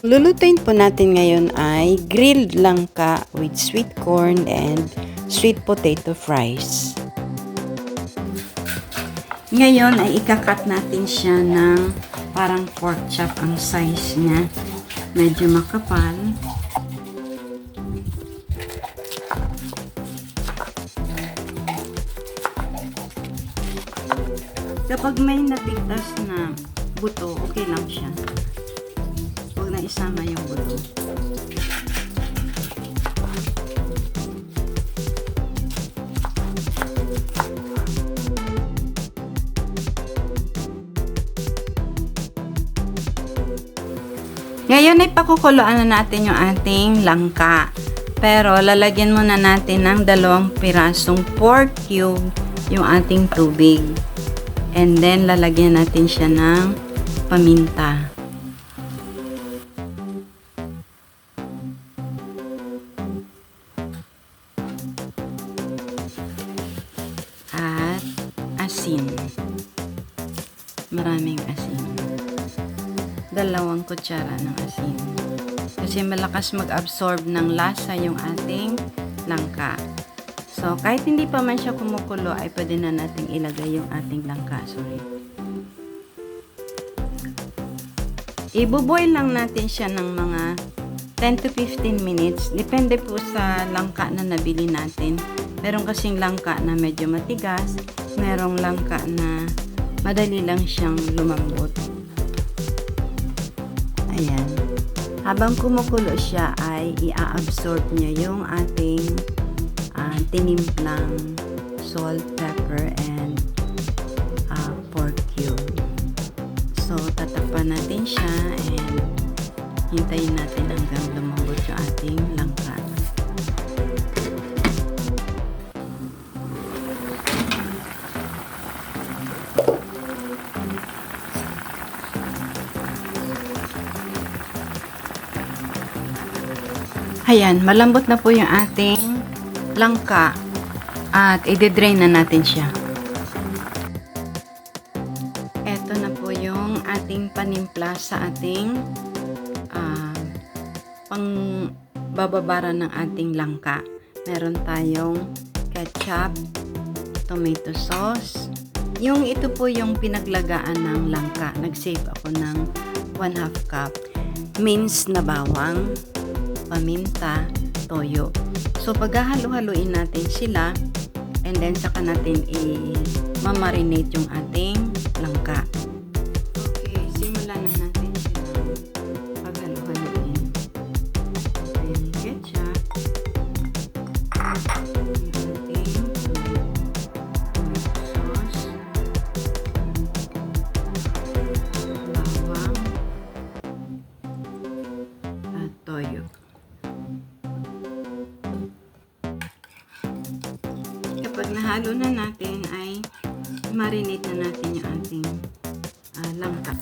Lulutuin po natin ngayon ay grilled langka with sweet corn and sweet potato fries. Ngayon ay ikakat natin siya ng parang pork chop ang size niya. Medyo makapal. Kapag may natigtas na buto, okay lang siya. Huwag na isama yung buto. Ngayon ay pakukuluan na natin yung ating langka. Pero lalagyan muna natin ng 2 pirasong pork cube yung ating tubig. And then lalagyan natin siya ng paminta. At asin. Maraming asin. 2 kutsara ng asin. Kasi malakas mag-absorb ng lasa yung ating langka. So, kahit hindi pa man siya kumukulo, ay pwede na nating ilagay yung ating langka. Sorry. Ibuboil lang natin siya ng mga 10 to 15 minutes. Depende po sa langka na nabili natin. Meron kasing langka na medyo matigas. Merong langka na madali lang siyang lumambot. Ayan. Habang kumukulo siya ay i-absorb niya yung ating tinimplang salt, pepper, and pork cube. So, tatakpan natin siya and hintayin natin hanggang lumambot yung ating langka. Ayan, malambot na po yung ating langka at i-drain na natin siya. Ito na po yung ating panimpla sa ating pangbababara ng ating langka. Meron tayong ketchup, tomato sauce. Yung ito po yung pinaglagaan ng langka. Nag-save ako ng 1/2 cup. Minced na bawang, paminta, toyo. So, paghahalo-haluin natin sila and then saka natin i-marinate yung ating langka. Okay, simulan na natin siya paghalo-haluin. Ayan, ketchup. Yung ating tomato sauce. Bawang. At toyo. Kapag nahalo na natin ay marinate na natin yung ating langka.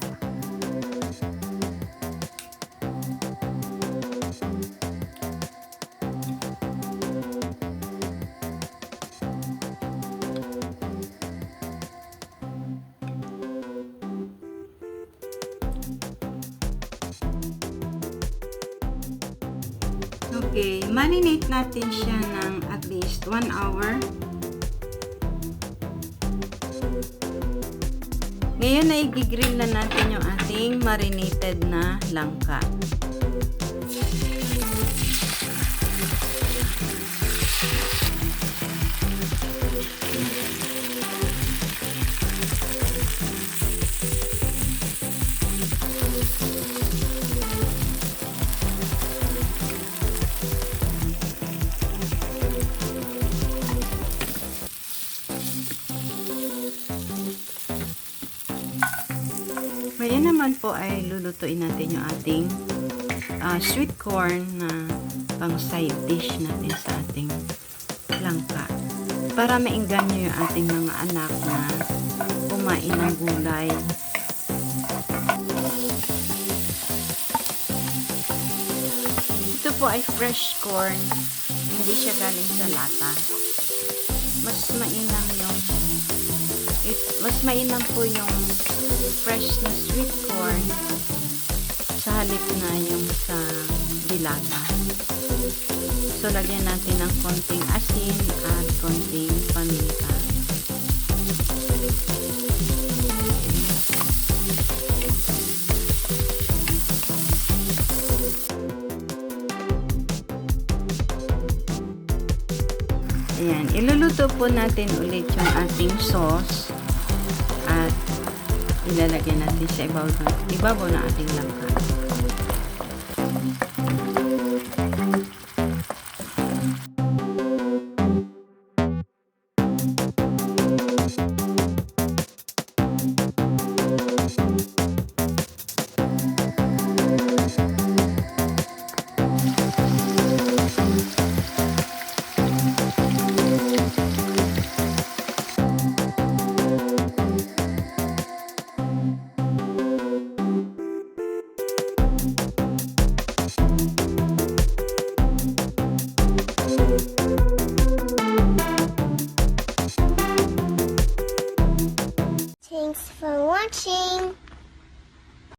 Okay, marinate natin siya ng at least 1 hour. Ngayon ay i-grill na natin yung ating marinated na langka. Ngayon naman po ay lulutuin natin yung ating sweet corn na pang side dish natin sa ating langka. Para maengganyo yung ating mga anak na kumain ng gulay. Ito po ay fresh corn. Hindi siya galing sa lata. Mas mainam po yung fresh na sweet corn sa halip na yung sa dilata. So, lagyan natin ng konting asin at konting paminta. Ayan, iluluto po natin ulit yung ating sauce at ilalagay natin sa ibabaw ng ating langka. Thanks for watching.